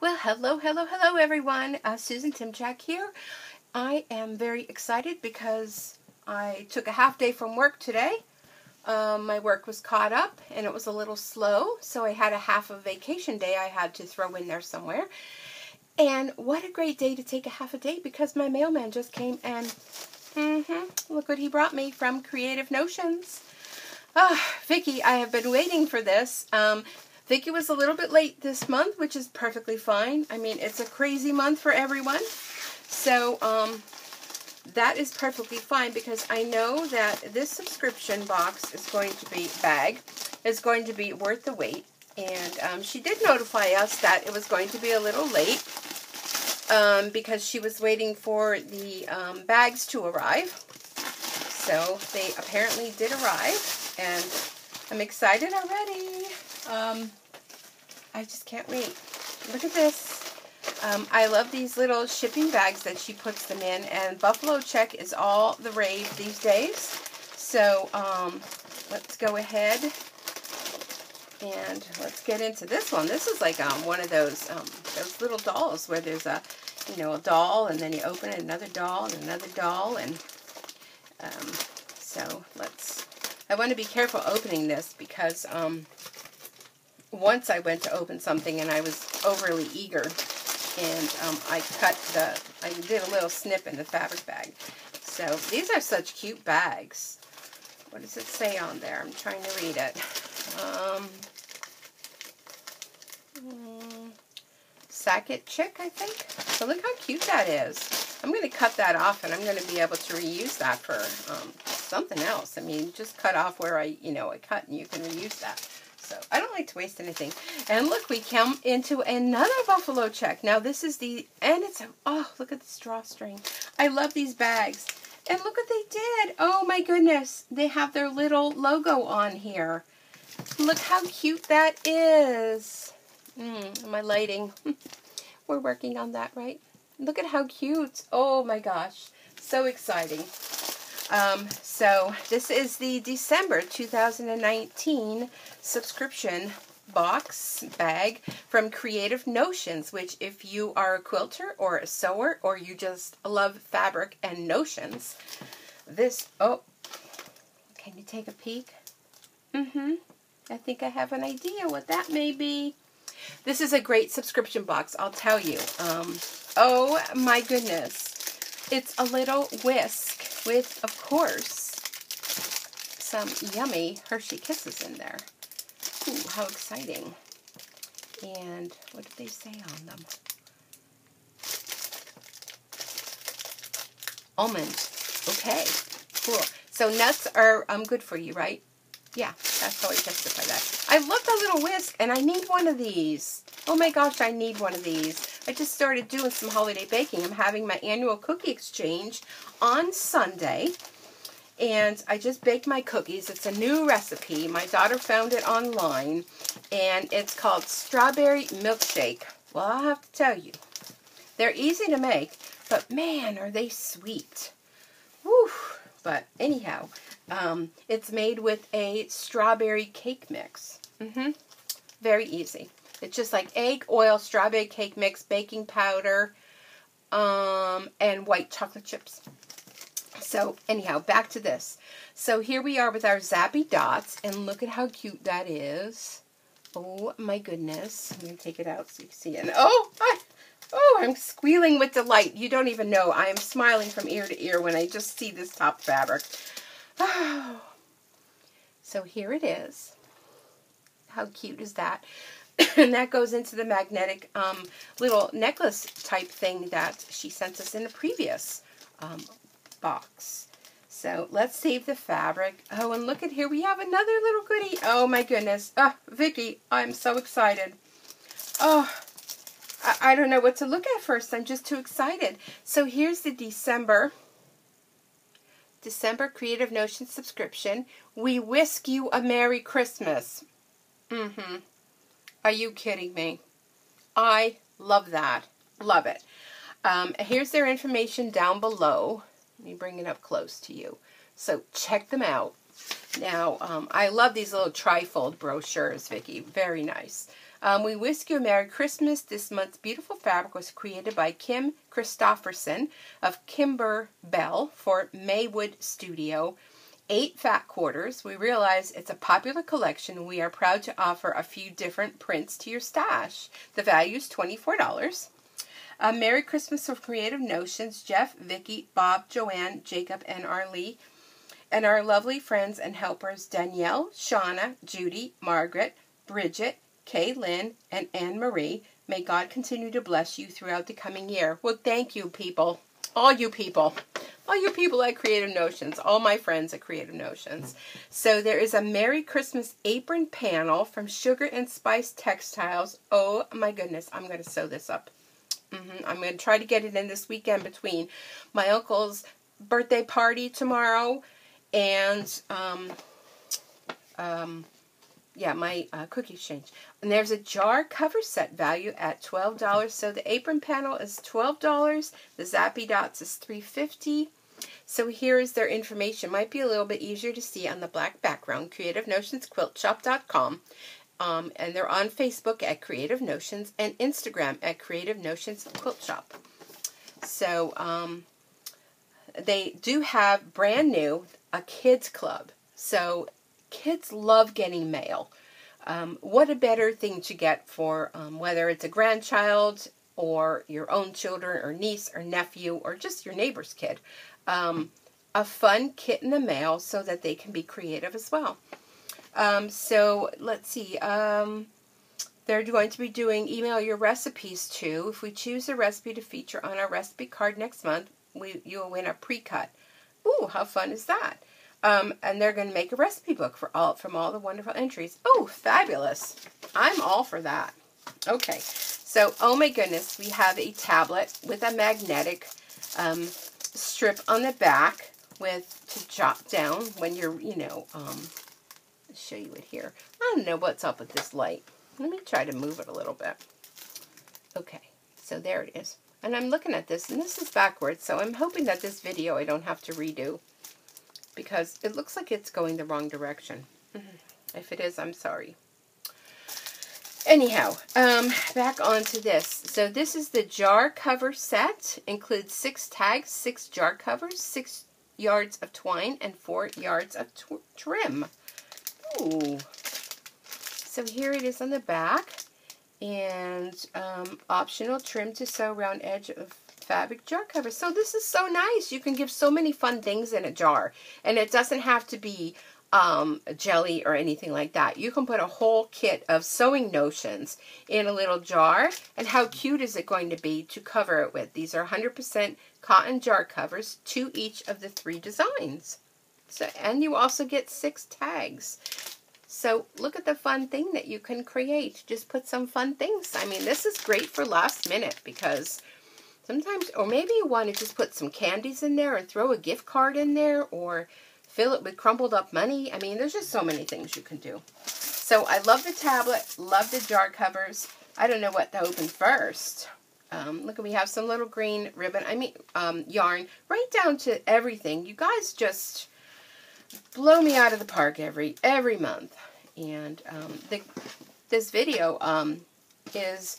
Well, hello everyone. Susan Timchak here. I am very excited because I took a half day from work today. My work was caught up and it was a little slow, so I had a half of vacation day I had to throw in there somewhere. And what a great day to take a half a day because my mailman just came and look what he brought me from Creative Notions. Vicki, I have been waiting for this. Vicki was a little bit late this month, which is perfectly fine. I mean, it's a crazy month for everyone. So, that is perfectly fine because I know that this subscription box is going to be, is going to be worth the wait. And she did notify us that it was going to be a little late because she was waiting for the bags to arrive. So, they apparently did arrive, and I'm excited already. I just can't wait. Look at this. I love these little shipping bags that she puts them in, and Buffalo check is all the rave these days. So, let's go ahead and let's get into this one. This is like one of those little dolls where there's a doll, and then you open it, another doll, and another doll, and so I want to be careful opening this because once I went to open something and I was overly eager, and I did a little snip in the fabric bag. So these are such cute bags. What does it say on there? I'm trying to read it. Sacket Chick, I think. So look how cute that is. I'm going to cut that off, and I'm going to be able to reuse that for something else. I mean, just cut off where I cut, and you can reuse that. So I don't like to waste anything. And look, we come into another Buffalo check. Now this is look at this drawstring. I love these bags. And look what they did. Oh my goodness. They have their little logo on here. Look how cute that is. My lighting. We're working on that, right? Look at how cute. Oh my gosh. So exciting. So this is the December 2019 subscription box bag from Creative Notions, which if you are a quilter or a sewer or you just love fabric and notions, can you take a peek? I think I have an idea what that may be. This is a great subscription box, I'll tell you. Oh my goodness. It's a little Wisk with, of course, some yummy Hershey Kisses in there. Ooh, how exciting. And what did they say on them? Almond. Okay, cool. So nuts are good for you, right? Yeah, that's how I testify that. I love the little Wisk, and I need one of these. Oh my gosh, I need one of these. I just started doing some holiday baking. I'm having my annual cookie exchange on Sunday. And I just baked my cookies. It's a new recipe. My daughter found it online. And it's called Strawberry Milkshake. Well, I'll have to tell you. They're easy to make. But man, are they sweet. Whew. But anyhow, it's made with a strawberry cake mix. Very easy. It's just like egg, oil, strawberry cake mix, baking powder, and white chocolate chips. So, anyhow, back to this. So, here we are with our Zappy Dots, and look at how cute that is. Oh, my goodness. I'm going to take it out so you can see it. And, I'm squealing with delight. You don't even know. I am smiling from ear to ear when I just see this top fabric. Oh. So, here it is. How cute is that? And that goes into the magnetic little necklace type thing that she sent us in a previous box. So let's save the fabric. Oh, and look at here. We have another little goodie. Oh, my goodness. Vicki, I'm so excited. Oh, I don't know what to look at first. I'm just too excited. So here's the December Creative Notions subscription. We wish you a Merry Christmas. Are you kidding me? I love that. Love it. Here's their information down below. Let me bring it up close to you. So check them out. Now, I love these little trifold brochures, Vicki. Very nice. We wish you a Merry Christmas. This month's beautiful fabric was created by Kim Christofferson of Kimber Bell for Maywood Studio. 8 fat quarters. We realize it's a popular collection. We are proud to offer a few different prints to your stash. The value is $24. Merry Christmas with Creative Notions. Jeff, Vicki, Bob, Joanne, Jacob, and Arlie. And our lovely friends and helpers Danielle, Shauna, Judy, Margaret, Bridget, Kay Lynn, and Anne Marie. May God continue to bless you throughout the coming year. Well, thank you, people. All you people. All you people at Creative Notions. All my friends at Creative Notions. So there is a Merry Christmas apron panel from Sugar and Spice Textiles. Oh my goodness. I'm going to sew this up. I'm going to try to get it in this weekend between my uncle's birthday party tomorrow and my cookie exchange. And there's a jar cover set value at $12. So the apron panel is $12. The Zappy Dots is $3.50. So here is their information. Might be a little bit easier to see on the black background. CreativeNotionsQuiltShop.com. And they're on Facebook at Creative Notions and Instagram at Creative Notions Quilt Shop. So they do have brand new a kids club. So kids love getting mail. What a better thing to get for whether it's a grandchild or your own children or niece or nephew or just your neighbor's kid. A fun kit in the mail so that they can be creative as well. So let's see. They're going to be doing email your recipes too. If we choose a recipe to feature on our recipe card next month, you'll win a pre-cut. Ooh, how fun is that? And they're going to make a recipe book from all the wonderful entries. Oh, fabulous. I'm all for that. Okay. So, oh my goodness, we have a tablet with a magnetic strip on the back to jot down when you're, I'll show you it here. I don't know what's up with this light. Let me try to move it a little bit. Okay, so there it is. And I'm looking at this, and this is backwards, so I'm hoping that this video I don't have to redo, because it looks like it's going the wrong direction. If it is, I'm sorry. Anyhow, back onto this. So this is the jar cover set. Includes 6 tags, 6 jar covers, 6 yards of twine, and 4 yards of trim. Ooh. So here it is on the back. And optional trim to sew around edge of fabric jar cover. So this is so nice. You can give so many fun things in a jar. And it doesn't have to be jelly or anything like that. You can put a whole kit of sewing notions in a little jar. And how cute is it going to be to cover it with? These are 100% cotton jar covers, 2 each of the 3 designs. So, and you also get 6 tags. So look at the fun thing that you can create. Just put some fun things. I mean, this is great for last minute because sometimes, or maybe you want to just put some candies in there and throw a gift card in there or fill it with crumpled up money. I mean, there's just so many things you can do. So I love the tablet, love the jar covers. I don't know what to open first. Look, we have some little green ribbon, yarn, right down to everything. You guys just blow me out of the park every month. And this video is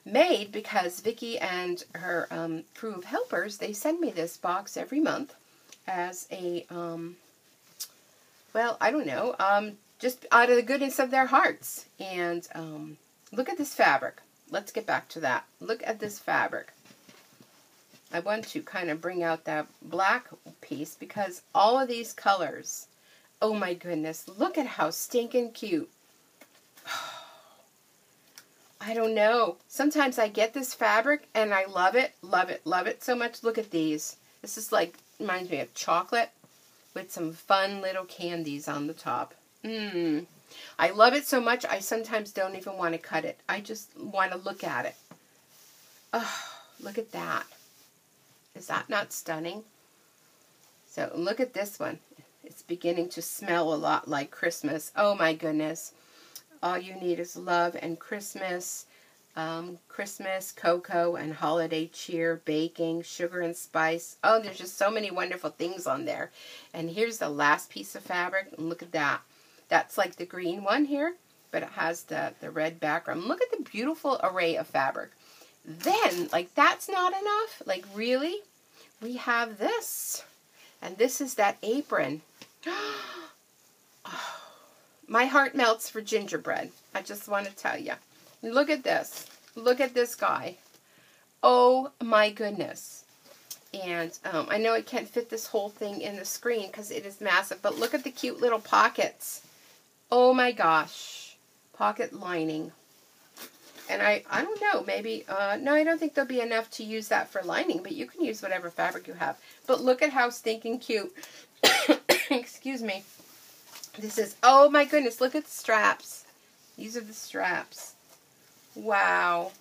made because Vicki and her crew of helpers, they send me this box every month as a, well, I don't know, just out of the goodness of their hearts. And look at this fabric. Let's get back to that. Look at this fabric. I want to kind of bring out that black piece because all of these colors, oh my goodness, look at how stinking cute. I don't know. Sometimes I get this fabric and I love it, love it, love it so much. Look at these. This is like, reminds me of chocolate with some fun little candies on the top. I love it so much I sometimes don't even want to cut it. I just want to look at it. Oh, look at that. Is that not stunning? So look at this one. It's beginning to smell a lot like Christmas. Oh my goodness. All you need is love and Christmas. Christmas, cocoa, and holiday cheer, baking, sugar and spice. Oh, there's just so many wonderful things on there. And here's the last piece of fabric. And look at that. That's like the green one here. but it has the red background. Look at the beautiful array of fabric. Then, like, that's not enough. Like, really? We have this. And this is that apron. Oh, my heart melts for gingerbread. I just want to tell you. Look at this. Look at this guy. Oh, my goodness. And I know I can't fit this whole thing in the screen because it is massive. But look at the cute little pockets. Oh, my gosh. Pocket lining. And I don't know, maybe, no, I don't think there'll be enough to use that for lining, but you can use whatever fabric you have. But look at how stinking cute. Excuse me. This is, oh my goodness, look at the straps. These are the straps. Wow.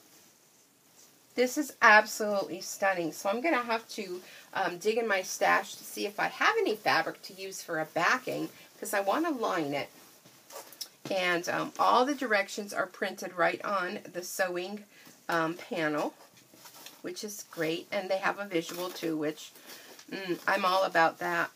This is absolutely stunning. So I'm going to have to dig in my stash to see if I have any fabric to use for a backing, because I want to line it. And all the directions are printed right on the sewing panel, which is great. And they have a visual too, which I'm all about that.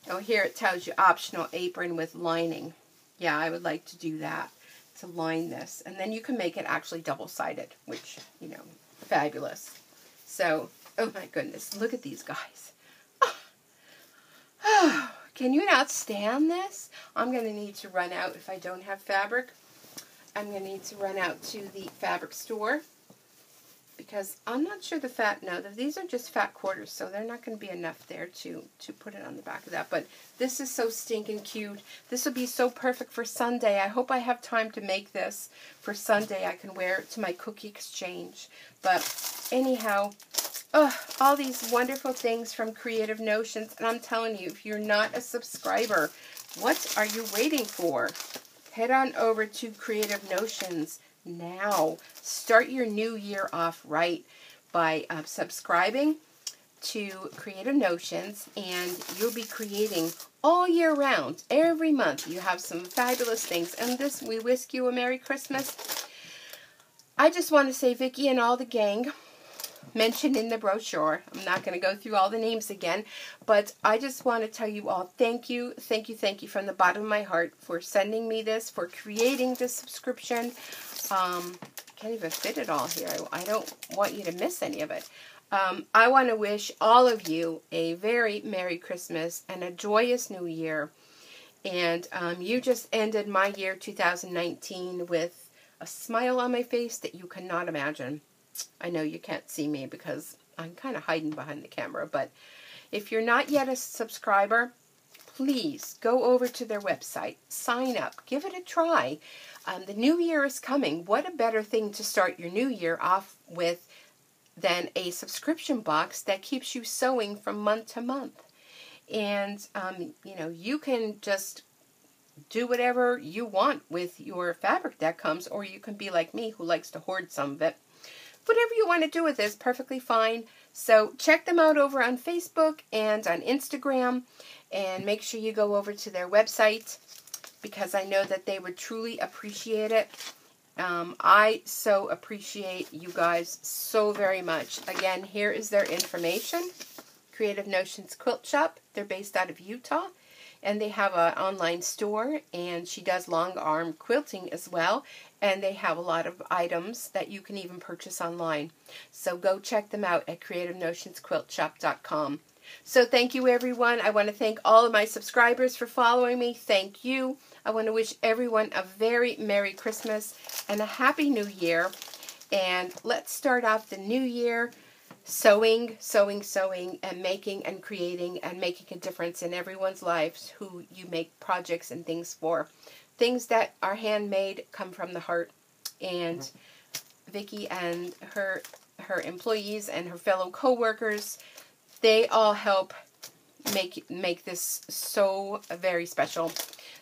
Oh, here it tells you optional apron with lining. Yeah, I would like to do that, to line this. And then you can make it actually double-sided, which, you know, fabulous. So, oh my goodness, look at these guys. Oh. Can you not stand this? I'm going to need to run out if I don't have fabric. I'm going to need to run out to the fabric store because I'm not sure these are just fat quarters, so they're not going to be enough there to put it on the back of that. But this is so stinking cute. This will be so perfect for Sunday. I hope I have time to make this for Sunday. I can wear it to my cookie exchange. But anyhow, all these wonderful things from Creative Notions. And I'm telling you, if you're not a subscriber, what are you waiting for? Head on over to Creative Notions now. Start your new year off right by subscribing to Creative Notions, and you'll be creating all year round. Every month you have some fabulous things. And this, we wish you a Merry Christmas. I just want to say, Vicki and all the gang mentioned in the brochure. I'm not going to go through all the names again, but I just want to tell you all thank you from the bottom of my heart for sending me this, for creating this subscription. Can't even fit it all here. I don't want you to miss any of it. I want to wish all of you a very Merry Christmas and a joyous New Year. And you just ended my year 2019 with a smile on my face that you cannot imagine. I know you can't see me because I'm kind of hiding behind the camera, but if you're not yet a subscriber, please go over to their website, sign up, give it a try. The new year is coming. What a better thing to start your new year off with than a subscription box that keeps you sewing from month to month. And, you know, you can just do whatever you want with your fabric that comes, or you can be like me who likes to hoard some of it. Whatever you want to do with this, perfectly fine. So check them out over on Facebook and on Instagram, and make sure you go over to their website because I know that they would truly appreciate it. I so appreciate you guys so very much. Again, here is their information. Creative Notions Quilt Shop. They're based out of Utah. And they have an online store, and she does long arm quilting as well. And they have a lot of items that you can even purchase online. So go check them out at creativenottionsquiltshop.com. So thank you, everyone. I want to thank all of my subscribers for following me. Thank you. I want to wish everyone a very Merry Christmas and a Happy New Year. And let's start off the new year sewing, and making and creating and making a difference in everyone's lives who you make projects and things for. Things that are handmade come from the heart. And Vicki and her employees and her fellow co-workers, they all help make this so very special.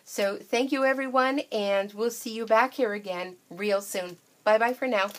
So thank you, everyone, and we'll see you back here again real soon. Bye-bye for now.